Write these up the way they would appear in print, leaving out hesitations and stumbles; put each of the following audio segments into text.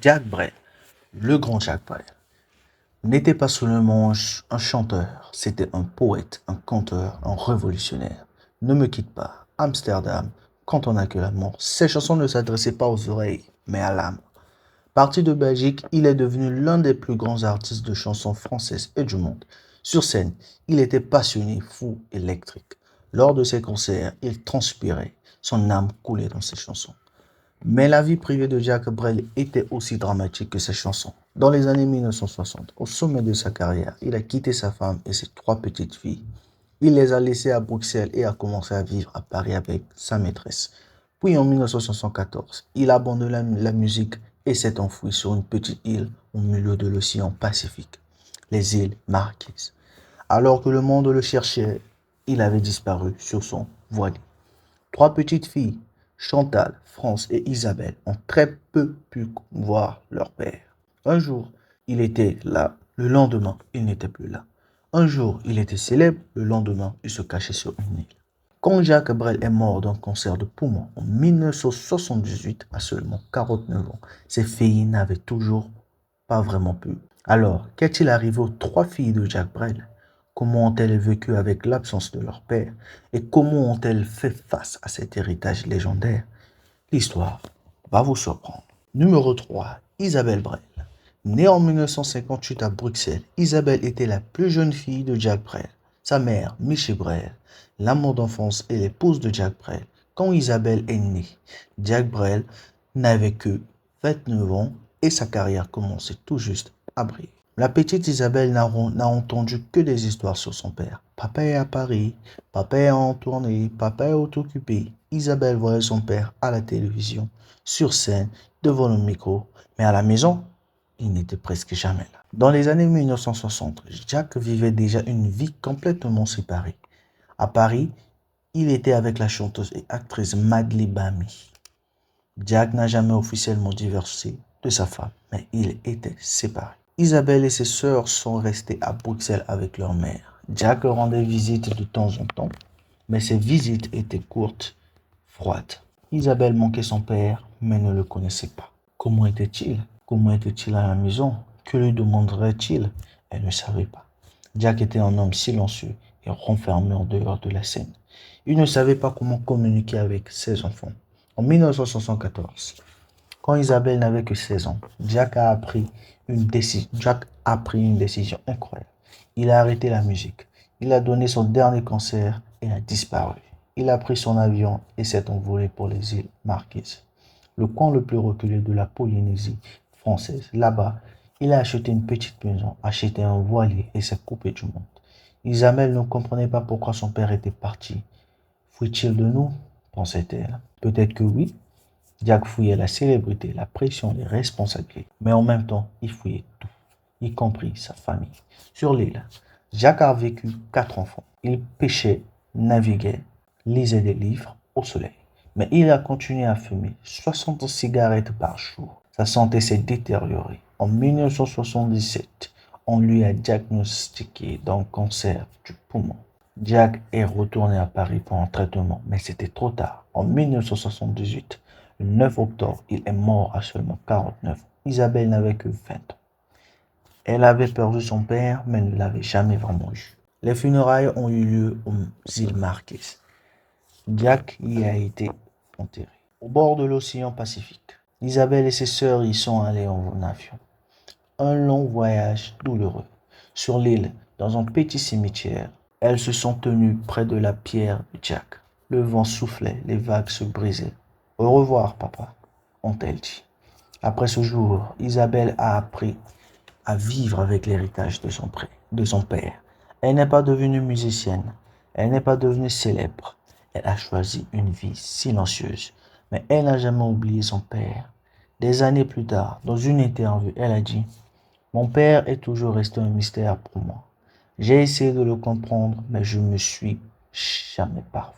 Jacques Brel, le grand Jacques Brel, n'était pas seulement un chanteur, c'était un poète, un conteur, un révolutionnaire. Ne me quitte pas, Amsterdam, quand on n'a que l'amour. Ses chansons ne s'adressaient pas aux oreilles, mais à l'âme. Parti de Belgique, il est devenu l'un des plus grands artistes de chansons françaises et du monde. Sur scène, il était passionné, fou, électrique. Lors de ses concerts, il transpirait, son âme coulait dans ses chansons. Mais la vie privée de Jacques Brel était aussi dramatique que ses chansons. Dans les années 1960, au sommet de sa carrière, il a quitté sa femme et ses trois petites filles. Il les a laissées à Bruxelles et a commencé à vivre à Paris avec sa maîtresse. Puis en 1974, il a abandonné la musique et s'est enfoui sur une petite île au milieu de l'océan Pacifique, les îles Marquises. Alors que le monde le cherchait, il avait disparu sur son voilier. Trois petites filles, Chantal, France et Isabelle, ont très peu pu voir leur père. Un jour, il était là, le lendemain, il n'était plus là. Un jour, il était célèbre, le lendemain, il se cachait sur une île. Quand Jacques Brel est mort d'un cancer de poumon en 1978, à seulement 49 ans, ses filles n'avaient toujours pas vraiment pu. Alors, qu'est-il arrivé aux trois filles de Jacques Brel? Comment ont-elles vécu avec l'absence de leur père? Et comment ont-elles fait face à cet héritage légendaire? L'histoire va vous surprendre. Numéro 3, Isabelle Brel. Née en 1958 à Bruxelles, Isabelle était la plus jeune fille de Jacques Brel. Sa mère, Michel Brel, l'amour d'enfance et l'épouse de Jacques Brel. Quand Isabelle est née, Jacques Brel n'avait que 29 ans et sa carrière commençait tout juste à briller. La petite Isabelle n'a entendu que des histoires sur son père. Papa est à Paris, papa est en tournée, papa est occupé. Isabelle voyait son père à la télévision, sur scène, devant le micro, mais à la maison, il n'était presque jamais là. Dans les années 1960, Jacques vivait déjà une vie complètement séparée. À Paris, il était avec la chanteuse et actrice Madly Bami. Jacques n'a jamais officiellement divorcé de sa femme, mais ils étaient séparés. Isabelle et ses sœurs sont restées à Bruxelles avec leur mère. Jacques rendait visite de temps en temps, mais ces visites étaient courtes, froides. Isabelle manquait son père, mais ne le connaissait pas. Comment était-il? Comment était-il à la maison? Que lui demanderait-il? Elle ne savait pas. Jacques était un homme silencieux et renfermé en dehors de la scène. Il ne savait pas comment communiquer avec ses enfants. En 1974, quand Isabelle n'avait que 16 ans, Jacques a pris une décision incroyable. Il a arrêté la musique. Il a donné son dernier concert et a disparu. Il a pris son avion et s'est envolé pour les îles Marquises, le coin le plus reculé de la Polynésie française. Là-bas, il a acheté une petite maison, acheté un voilier et s'est coupé du monde. Isabelle ne comprenait pas pourquoi son père était parti. Fuit-il de nous? Pensait-elle. Peut-être que oui. Jacques fouillait la célébrité, la pression, les responsabilités. Mais en même temps, il fouillait tout, y compris sa famille. Sur l'île, Jacques a vécu 4 enfants. Il pêchait, naviguait, lisait des livres au soleil. Mais il a continué à fumer 60 cigarettes par jour. Sa santé s'est détériorée. En 1977, on lui a diagnostiqué d'un cancer du poumon. Jacques est retourné à Paris pour un traitement, mais c'était trop tard. En 1978, le 9 octobre, il est mort à seulement 49 ans. Isabelle n'avait que 20 ans. Elle avait perdu son père, mais ne l'avait jamais vraiment eu. Les funérailles ont eu lieu aux îles Marquises. Jacques y a été enterré, au bord de l'océan Pacifique. Isabelle et ses sœurs y sont allées en avion. Un long voyage douloureux. Sur l'île, dans un petit cimetière, elles se sont tenues près de la pierre de Jacques. Le vent soufflait, les vagues se brisaient. Au revoir, papa, ont-elles dit. Après ce jour, Isabelle a appris à vivre avec l'héritage de son père. Elle n'est pas devenue musicienne, elle n'est pas devenue célèbre. Elle a choisi une vie silencieuse, mais elle n'a jamais oublié son père. Des années plus tard, dans une interview, elle a dit: mon père est toujours resté un mystère pour moi. J'ai essayé de le comprendre, mais je n'y suis jamais parvenu.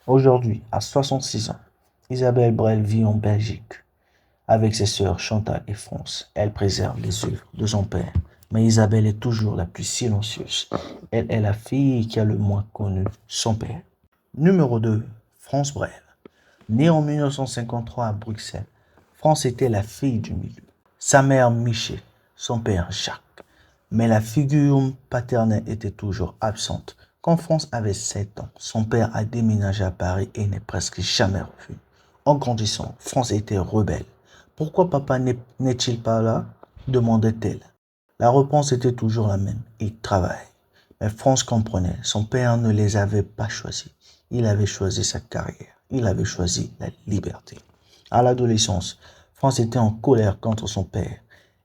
Aujourd'hui, à 66 ans, Isabelle Brel vit en Belgique avec ses sœurs Chantal et France. Elle préserve les œuvres de son père, mais Isabelle est toujours la plus silencieuse. Elle est la fille qui a le moins connu son père. Numéro 2, France Brel. Née en 1953 à Bruxelles, France était la fille du milieu. Sa mère Michel, son père Jacques. Mais la figure paternelle était toujours absente. Quand France avait 7 ans, son père a déménagé à Paris et n'est presque jamais revenu. En grandissant, France était rebelle. Pourquoi papa n'est-il pas là? Demandait-elle. La réponse était toujours la même. Il travaille. Mais France comprenait. Son père ne les avait pas choisis. Il avait choisi sa carrière. Il avait choisi la liberté. À l'adolescence, France était en colère contre son père.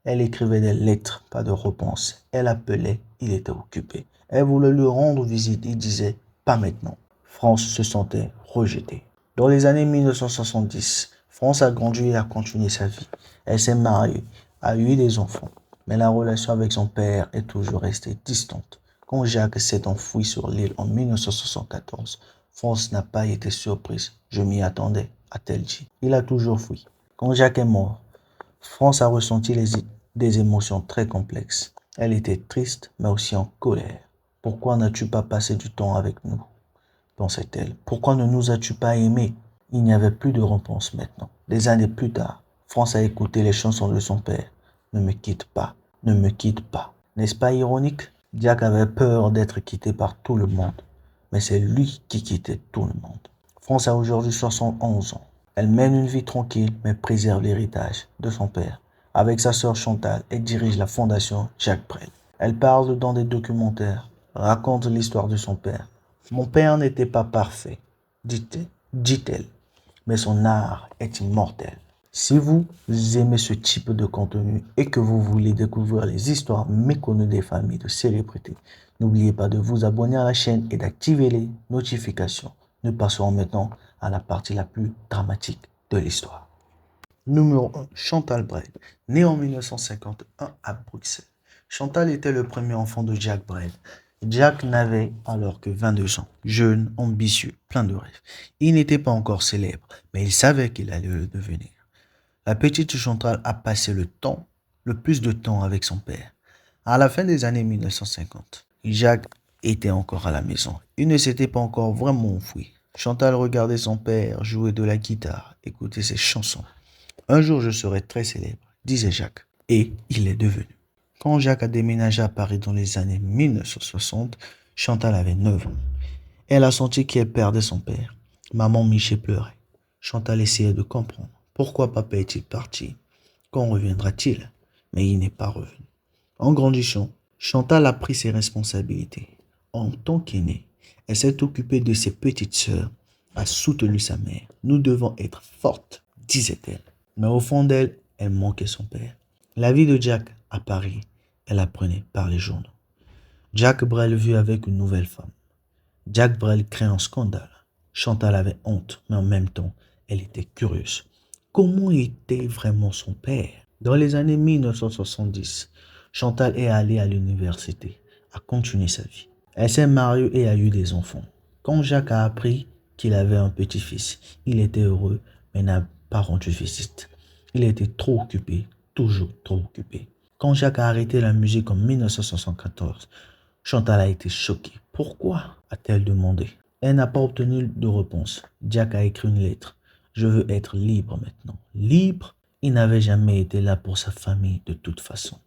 Elle écrivait des lettres, pas de réponse. Elle appelait, il était occupé. Elle voulait lui rendre visite, il disait, pas maintenant. France se sentait rejetée. Dans les années 1970, France a grandi et a continué sa vie. Elle s'est mariée, a eu des enfants. Mais la relation avec son père est toujours restée distante. Quand Jacques s'est enfoui sur l'île en 1974, France n'a pas été surprise. Je m'y attendais, a-t-elle dit. Il a toujours fui. Quand Jacques est mort, France a ressenti des émotions très complexes. Elle était triste, mais aussi en colère. Pourquoi n'as-tu pas passé du temps avec nous? Pensait-elle. Pourquoi ne nous as-tu pas aimés? Il n'y avait plus de réponse maintenant. Des années plus tard, France a écouté les chansons de son père. Ne me quitte pas, ne me quitte pas. N'est-ce pas ironique? Jack avait peur d'être quitté par tout le monde, mais c'est lui qui quittait tout le monde. France a aujourd'hui 71 ans. Elle mène une vie tranquille, mais préserve l'héritage de son père. Avec sa sœur Chantal, elle dirige la fondation Jacques Brel. Elle parle dans des documentaires, raconte l'histoire de son père. Mon père n'était pas parfait, dit-elle, mais son art est immortel. Si vous aimez ce type de contenu et que vous voulez découvrir les histoires méconnues des familles de célébrités, n'oubliez pas de vous abonner à la chaîne et d'activer les notifications. Nous passons maintenant à la partie la plus dramatique de l'histoire. Numéro 1, Chantal Brel, née en 1951 à Bruxelles. Chantal était le premier enfant de Jacques Brel. Jacques n'avait alors que 22 ans, jeune, ambitieux, plein de rêves. Il n'était pas encore célèbre, mais il savait qu'il allait le devenir. La petite Chantal a passé le plus de temps avec son père. À la fin des années 1950, Jacques était encore à la maison. Il ne s'était pas encore vraiment enfoui. Chantal regardait son père jouer de la guitare, écouter ses chansons. Un jour, je serai très célèbre, disait Jacques. Et il est devenu. Quand Jacques a déménagé à Paris dans les années 1960, Chantal avait 9 ans. Elle a senti qu'elle perdait son père. Maman Michel pleurait. Chantal essayait de comprendre. Pourquoi papa est-il parti? Quand reviendra-t-il? Mais il n'est pas revenu. En grandissant, Chantal a pris ses responsabilités. En tant qu'aînée, elle s'est occupée de ses petites sœurs, a soutenu sa mère. Nous devons être fortes, disait-elle. Mais au fond d'elle, elle manquait son père. La vie de Jack à Paris, elle apprenait par les journaux. Jacques Brel vit avec une nouvelle femme. Jacques Brel crée un scandale. Chantal avait honte, mais en même temps, elle était curieuse. Comment était vraiment son père? Dans les années 1970, Chantal est allée à l'université, a continué sa vie. Elle s'est mariée et a eu des enfants. Quand Jacques a appris qu'il avait un petit-fils, il était heureux, mais n'a pas rendu visite. Il était trop occupé, toujours trop occupé. Quand Jacques a arrêté la musique en 1974, Chantal a été choquée. Pourquoi? A-t-elle demandé. Elle n'a pas obtenu de réponse. Jack a écrit une lettre. Je veux être libre maintenant. Libre? Il n'avait jamais été là pour sa famille de toute façon.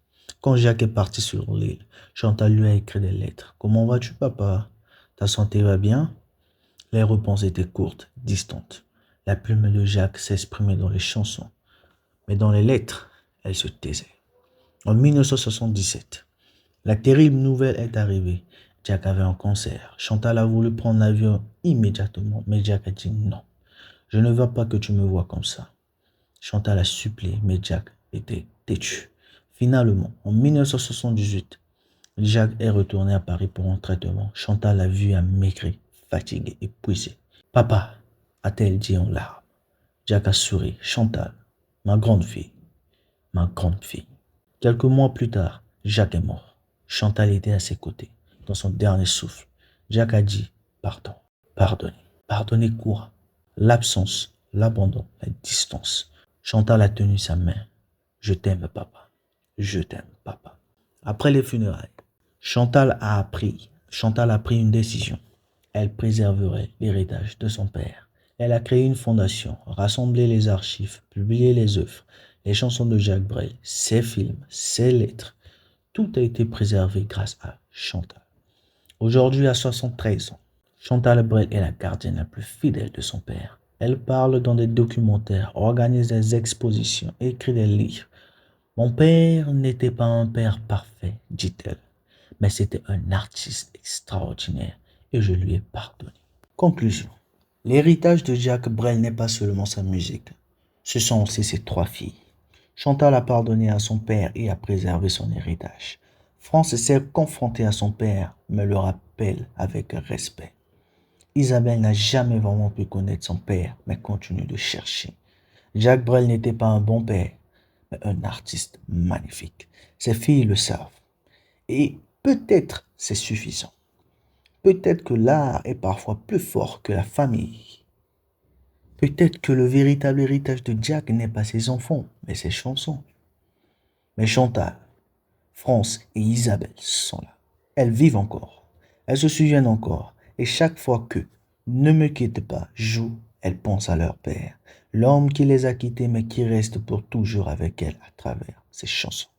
Quand Jacques est parti sur l'île, Chantal lui a écrit des lettres. Comment vas-tu, papa? Ta santé va bien? Les réponses étaient courtes, distantes. La plume de Jacques s'exprimait dans les chansons, mais dans les lettres, elle se taisait. En 1977, la terrible nouvelle est arrivée. Jack avait un cancer. Chantal a voulu prendre l'avion immédiatement, mais Jack a dit non. Je ne veux pas que tu me vois comme ça. Chantal a supplié, mais Jack était têtu. Finalement, en 1978, Jack est retourné à Paris pour un traitement. Chantal l'a vu amaigri, fatigué, épuisé. Papa, a-t-elle dit en larmes. Jack a souri. Chantal, ma grande fille, ma grande fille. Quelques mois plus tard, Jacques est mort. Chantal était à ses côtés, dans son dernier souffle. Jacques a dit pardon, pardonnez. Pardonnez quoi? L'absence, l'abandon, la distance. Chantal a tenu sa main. Je t'aime, papa. Je t'aime, papa. Après les funérailles, Chantal a pris une décision. Elle préserverait l'héritage de son père. Elle a créé une fondation, rassemblé les archives, publié les œuvres, les chansons de Jacques Brel, ses films, ses lettres. Tout a été préservé grâce à Chantal. Aujourd'hui, à 73 ans, Chantal Brel est la gardienne la plus fidèle de son père. Elle parle dans des documentaires, organise des expositions, écrit des livres. Mon père n'était pas un père parfait, dit-elle, mais c'était un artiste extraordinaire et je lui ai pardonné. Conclusion. L'héritage de Jacques Brel n'est pas seulement sa musique, ce sont aussi ses trois filles. Chantal a pardonné à son père et a préservé son héritage. France s'est confrontée à son père, mais le rappelle avec respect. Isabelle n'a jamais vraiment pu connaître son père, mais continue de chercher. Jacques Brel n'était pas un bon père, mais un artiste magnifique. Ses filles le savent. Et peut-être c'est suffisant. Peut-être que l'art est parfois plus fort que la famille. Peut-être que le véritable héritage de Jack n'est pas ses enfants, mais ses chansons. Mais Chantal, France et Isabelle sont là. Elles vivent encore. Elles se souviennent encore. Et chaque fois que Ne me quitte pas joue, elles pensent à leur père. L'homme qui les a quittés mais qui reste pour toujours avec elles à travers ses chansons.